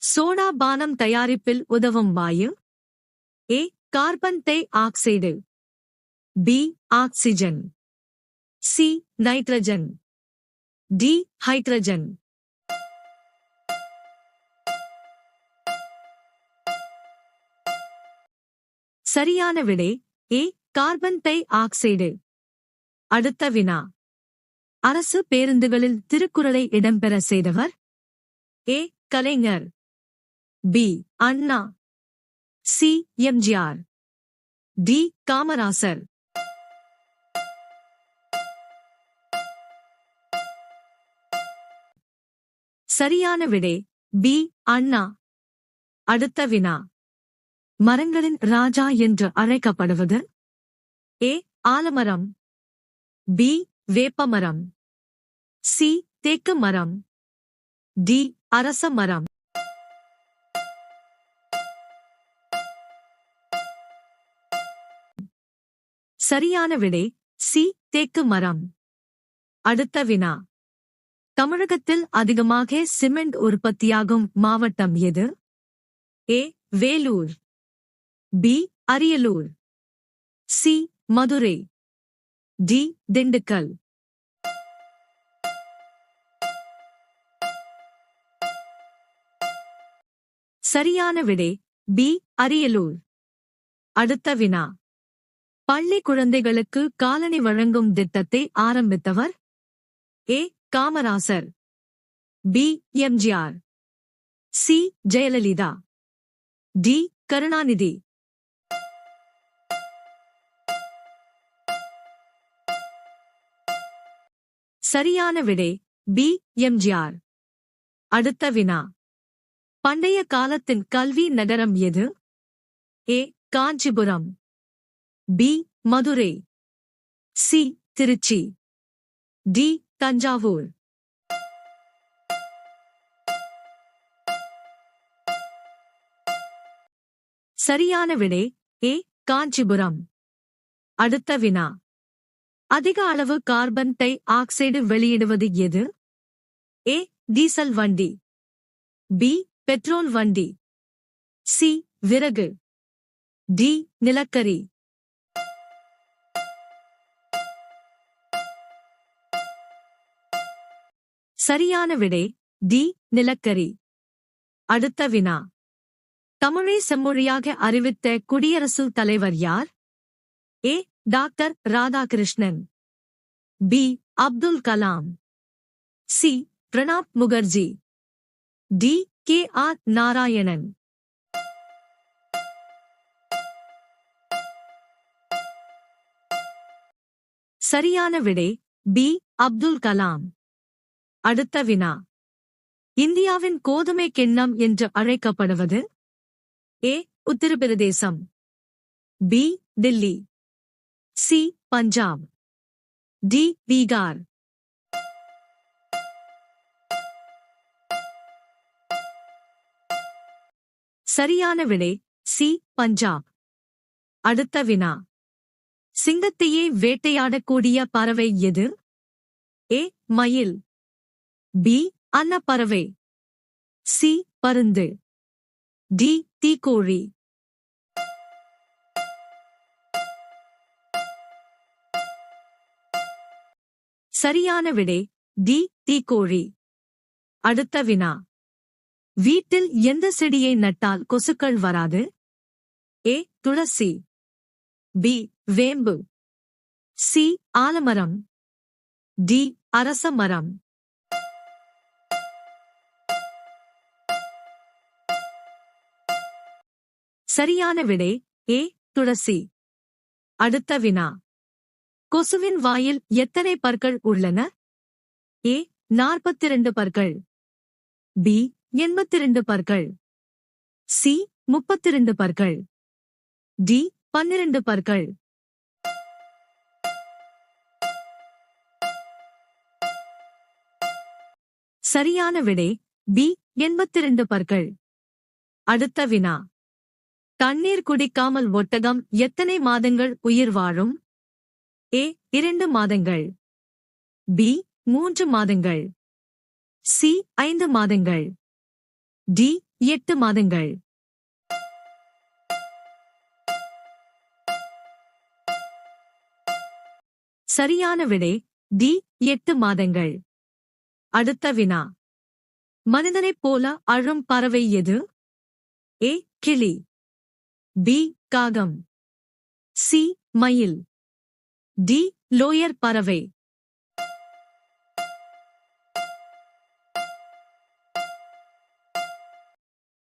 Soda பானம் தயாரிப்பில் உதவும் வாயு. A. Carbon dioxide. B. Oxygen. C. Nitrogen. D. Hydrogen. சரியான விடை ஏ. Carbon di oxide. அடுத்த வினா. அரசு பேருந்துகளில் திருக்குறளை இடம்பெற செய்தவர்? ஏ. கலைஞர். பி. அண்ணா. சி. எம்ஜிஆர். டி. காமராசர். சரியான விடை பி. அண்ணா. அடுத்த வினா. மரங்களின் ராஜா என்று அழைக்கப்படுவது? ஏ. ஆலமரம். பி. வேப்பமரம். சி. தேக்கு மரம். டி. அரச மரம். சரியான விடை சி. தேக்கு மரம். அடுத்த வினா. தமிழகத்தில் அதிகமாக சிமெண்ட் உற்பத்தியாகும் மாவட்டம் எது? A. Vellore. B. Ariyalur. C. Madurai. D. Dindigul. சரியான விடை பி. அரியலூர். அடுத்த வினா. பள்ளி குழந்தைகளுக்கு காலணி வழங்கும் திட்டத்தை ஆரம்பித்தவர்? A. Kamarajar. B. MGR. C. Jayalalithaa. D. Karunanidhi. சரியான விடை பி. எம்ஜிஆர். அடுத்த வினா. பண்டைய காலத்தின் கல்வி நகரம் எது? A. Kanchipuram. B. Madurai. C. Trichy. D. Thanjavur. சரியான விடை ஏ. காஞ்சிபுரம். அடுத்த வினா. அதிக அளவு கார்பன் டை ஆக்சைடு வெளியிடுவது எது? ஏ. டீசல் வண்டி. பி. பெட்ரோல் வண்டி. சி. விறகு. டி. நிலக்கரி. சரியான விடை டி. நிலக்கரி. அடுத்த வினா. தமிழை செம்மொழியாக அறிவித்த குடியரசுத் தலைவர் யார்? A. Doctor Radhakrishnan. B. Abdul Kalam. C. Pranab Mukherjee. D. K. R. Narayanan. சரியான விடை பி. அப்துல் கலாம். அடுத்த வினா. இந்தியாவின் கோதுமை கிண்ணம் என்று அழைக்கப்படுவது? A. Uttar Pradesh. B. Delhi. C. Punjab. D. Bihar. சரியான விடை சி. பஞ்சாப். அடுத்த வினா. சிங்கத்தையே வேட்டையாடக்கூடிய பறவை எது? ஏ. மயில். பி. அன்னப்பறவை. சி. பருந்து. டி. தீக்கோழி. சரியான விடை டி. தீக்கோழி. அடுத்த வினா. வீட்டில் எந்த செடியை நட்டால் கொசுக்கள் வராது? ஏ. துளசி. பி. வேம்பு. சி. ஆலமரம். டி. அரச மரம். சரியான விடை ஏ. துளசி. அடுத்த வினா. கொசுவின் வாயில் எத்தனை பற்கள் உள்ளன? ஏ. 42 பற்கள். பி. 82 பற்கள். சி. 32 பற்கள். டி. 12 பற்கள். சரியான விடை பி. 82 பற்கள். அடுத்த வினா. தண்ணீர் குடிக்காமல் ஒட்டகம் எத்தனை மாதங்கள் உயிர் வாழும்? ஏ. 2 மாதங்கள். பி. 3 மாதங்கள். சி. 5 மாதங்கள். டி. 8 மாதங்கள். சரியான விடை டி 8 மாதங்கள். அடுத்த வினா. மனிதனைப் போல அழும் பறவை எது? ஏ கிளி, பி காகம், சி மயில், டி லோயர் பறவை.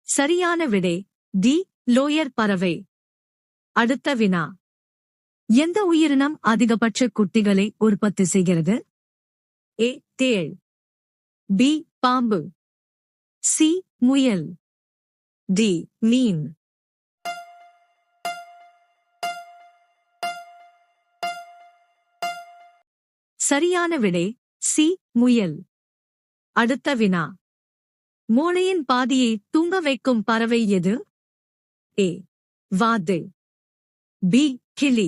சரியான விடை டி லோயர் பறவை. அடுத்த வினா. எந்த உயிரினம் அதிகபட்ச குட்டிகளை உற்பத்தி செய்கிறது? ஏ தேள், பி பாம்பு, சி முயல், டி மீன். சரியான விடை சி முயல். அடுத்த வினா. மூளையின் பாதியை தூங்க வைக்கும் பறவை எது? ஏ வாத்து, பி கிளி,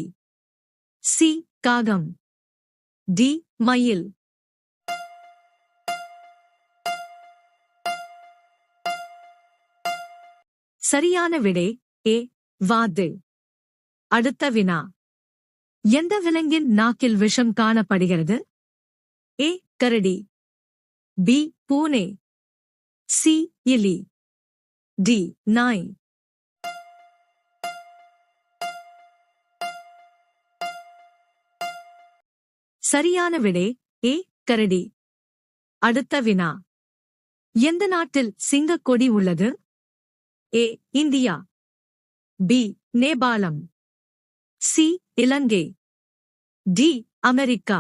சி காகம், டி மயில். சரியான விடை ஏ வாத்து. அடுத்த வினா. எந்த விலங்கின் நாக்கில் விஷம் காணப்படுகிறது? ஏ கரடி, பி பூனை, சி எலி, டி நாய். சரியான விடை ஏ கரடி. அடுத்த வினா. எந்த நாட்டில் சிங்கக் கொடி உள்ளது? ஏ இந்தியா, பி நேபாளம், சி இலங்கை, டி அமெரிக்கா.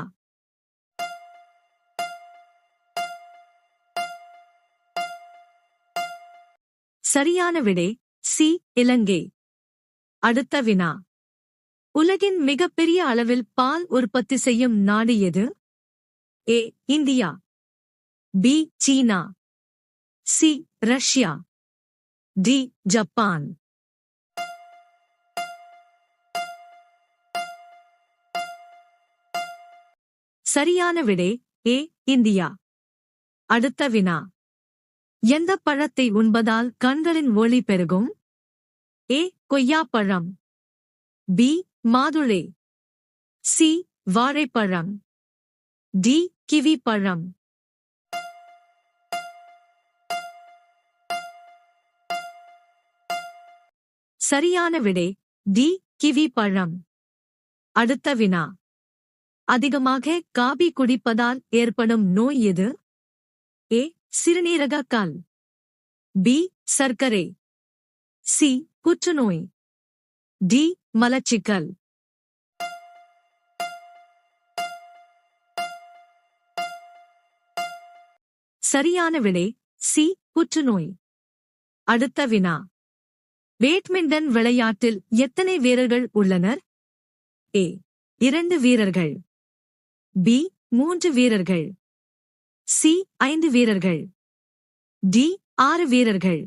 சரியான விடை சி இலங்கை. அடுத்த வினா. உலகின் மிகப்பெரிய அளவில் பால் உற்பத்தி செய்யும் நாடு எது? A India, B China, C Russia, D Japan. சரியான விடை ஏ இந்தியா. அடுத்த வினா. எந்த பழத்தை உண்பதால் கண்களின் ஒளி பெருகும்? ஏ கொய்யாப்பழம், பி மாதுளை, சி வாழைப்பழம், டி கிவி பழம். சரியான விடை டி கிவி பழம். அடுத்த வினா. அதிகமாக காபி குடிப்பதால் ஏற்படும் நோய் எது? ஏ சிறுநீரக கல், பி சர்க்கரை, சி புற்றுநோய், டி மலச்சிக்கல். சரியான விடை சி புற்றுநோய். அடுத்த வினா. பேட்மிண்டன் விளையாட்டில் எத்தனை வீரர்கள் உள்ளனர்? ஏ 2 வீரர்கள், பி 3 வீரர்கள், சி 5 வீரர்கள், டி 6 வீரர்கள்.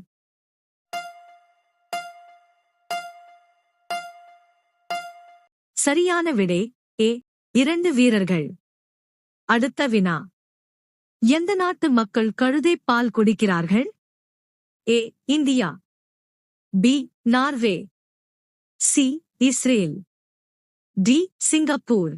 சரியான விடை ஏ 2 வீரர்கள். அடுத்த வினா. எந்த நாட்டு மக்கள் கழுதை பால் குடிக்கிறார்கள்? A India, B Norway, C Israel, D Singapore.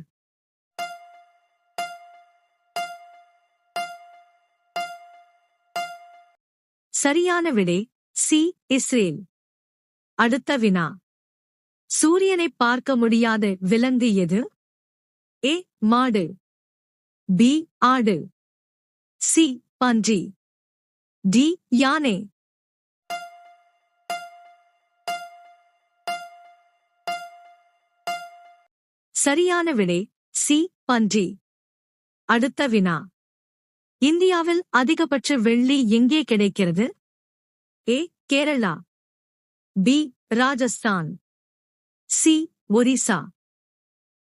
சரியான விடை சி இஸ்ரேல். அடுத்த வினா. சூரியனை பார்க்க முடியாத விலங்கு எது? ஏ மாடு, பி ஆடு, சி பன்றி, டி யானை. சரியான விடை சி பன்றி. அடுத்த வினா. இந்தியாவில் அதிகபட்ச வெள்ளி எங்கே கிடைக்கிறது? A Kerala, B Rajasthan, C Orissa,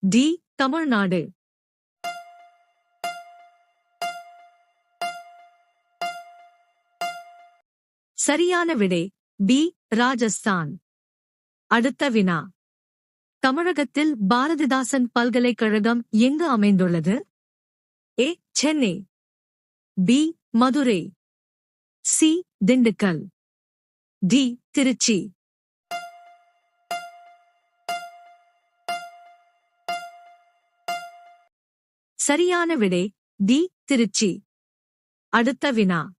D Tamil Nadu. சரியான விடை பி ராஜஸ்தான். அடுத்த வினா. தமிழகத்தில் பாரதிதாசன் பல்கலைக்கழகம் எங்கு அமைந்துள்ளது? A Chennai, B Madurai, C Dindigul, D Trichy. சரியான விடை டி திருச்சி. அடுத்த வினா.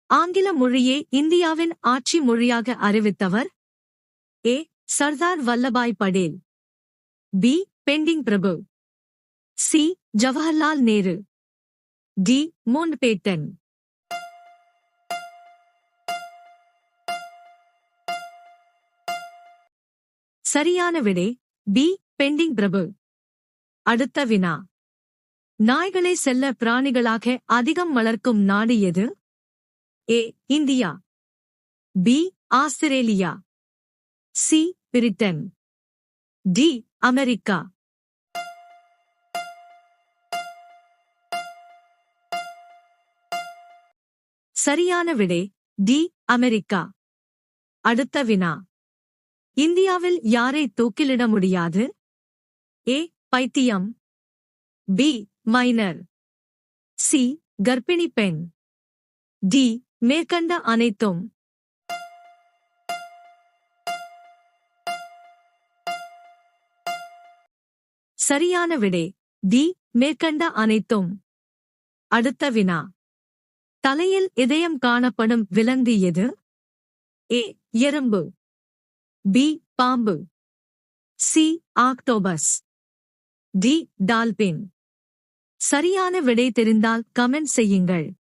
ஆங்கில மொழியே இந்தியாவின் ஆட்சி மொழியாக அறிவித்தவர்? A. Sardar Vallabhbhai Patel. B. Bentinck பிரபு. C. Jawaharlal Nehru. D. Mountbatten. சரியான விடை பி. பெண்டிங் பிரபு. அடுத்த வினா. நாய்களை செல்ல பிராணிகளாக அதிகம் வளர்க்கும் நாடு எது? A. India. B. Australia. C. Britain. D. America. சரியான விடை டி. அமெரிக்கா. அடுத்த வினா. இந்தியாவில் யாரை தூக்கிலிட முடியாது? ஏ. பைத்தியம். பி. மைனர். சி. கர்ப்பிணி பெண். டி. மேற்கண்ட அனைத்தும். சரியான விடை டி. மேற்கண்ட அனைத்தும். அடுத்த வினா. தலையில் இதயம் காணப்படும் விலங்கு எது? ஏ. எறும்பு. பி. பாம்பு. சி. ஆக்டோபஸ். டி. டால்பின். சரியான விடை தெரிந்தால் கமெண்ட் செய்யுங்கள்.